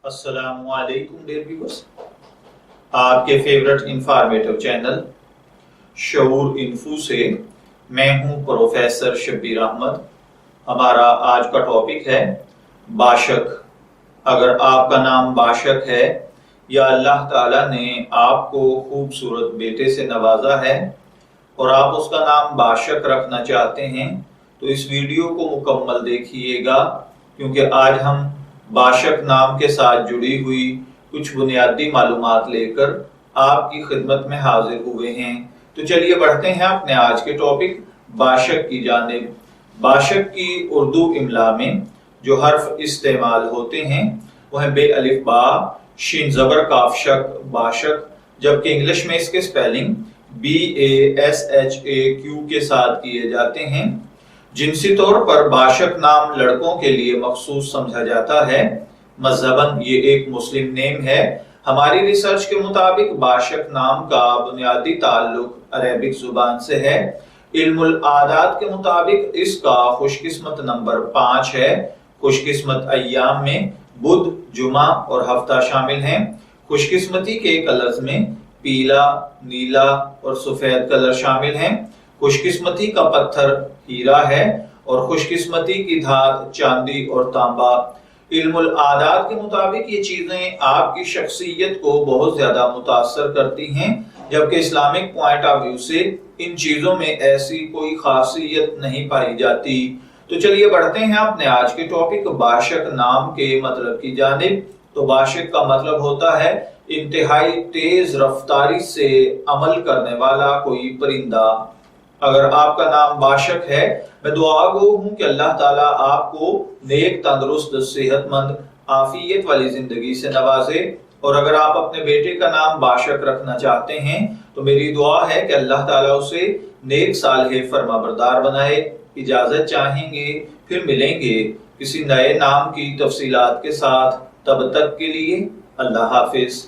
अस्सलामु अलैकुम dear viewers, आपके फेवरेट इंफॉर्मेटिव चैनल शऊर इन्फो से मैं हूं प्रोफेसर शब्बीर अहमद। हमारा आज का टॉपिक है बाशक। अगर आपका नाम बाशक है या अल्लाह ताला ने आपको खूबसूरत बेटे से नवाजा है और आप उसका नाम बाशक रखना चाहते हैं तो इस वीडियो को मुकम्मल देखिएगा, क्योंकि आज हम बाशक नाम के साथ जुड़ी हुई कुछ बुनियादी मालूमात लेकर आपकी खिदमत में हाजिर हुए हैं। तो चलिए बढ़ते हैं अपने आज के टॉपिक बाशक की जानिब। बाशक की उर्दू इमला में जो हर्फ इस्तेमाल होते हैं वह बे अलिफ बा शिन जबर काफ शक बाशक, जबकि इंग्लिश में इसके स्पेलिंग BASHAQ के साथ किए जाते हैं। जिनसी तौर पर बाशक नाम लड़कों के लिए मखसूस समझा जाता है। मजहबन ये एक मुस्लिम नेम है। हमारी रिसर्च के मुताबिक बाशक नाम का बुनियादी ताल्लुक अरेबिक जुबान से है। इल्मुल आदात के मुताबिक इसका खुशकिस्मत नंबर 5 है। खुशकिस्मत अय्याम में बुध, जुमा और हफ्ता शामिल हैं। खुशकिस्मती के कलर्स में पीला, नीला और सफेद कलर शामिल हैं। खुशकिस्मती का पत्थर हीरा है और खुशकिस्मती की धात चांदी और तांबा। इल्मुल आदात के मुताबिक ये चीजें आपकी शख्सियत को बहुत ज्यादा मुतासर करती हैं, जबकि इस्लामिक पॉइंट ऑफ व्यू से इन चीजों में ऐसी कोई खासियत नहीं पाई जाती। तो चलिए बढ़ते हैं अपने आज के टॉपिक बाशक नाम के मतलब की जानिब। तो बाशक का मतलब होता है इंतहाई तेज रफ्तारी से अमल करने वाला कोई परिंदा। अगर आपका नाम बाशक है, मैं दुआ गो हूं कि अल्लाह ताला आपको नेक, तंदुरुस्त, सेहतमंद, आफियत वाली जिंदगी से नवाजे। और अगर आप अपने बेटे का नाम बाशक रखना चाहते हैं तो मेरी दुआ है कि अल्लाह ताला उसे नेक, सालेह, फरमाबरदार बनाए। इजाजत चाहेंगे, फिर मिलेंगे किसी नए नाम की तफसीलात के साथ। तब तक के लिए अल्लाह हाफिज।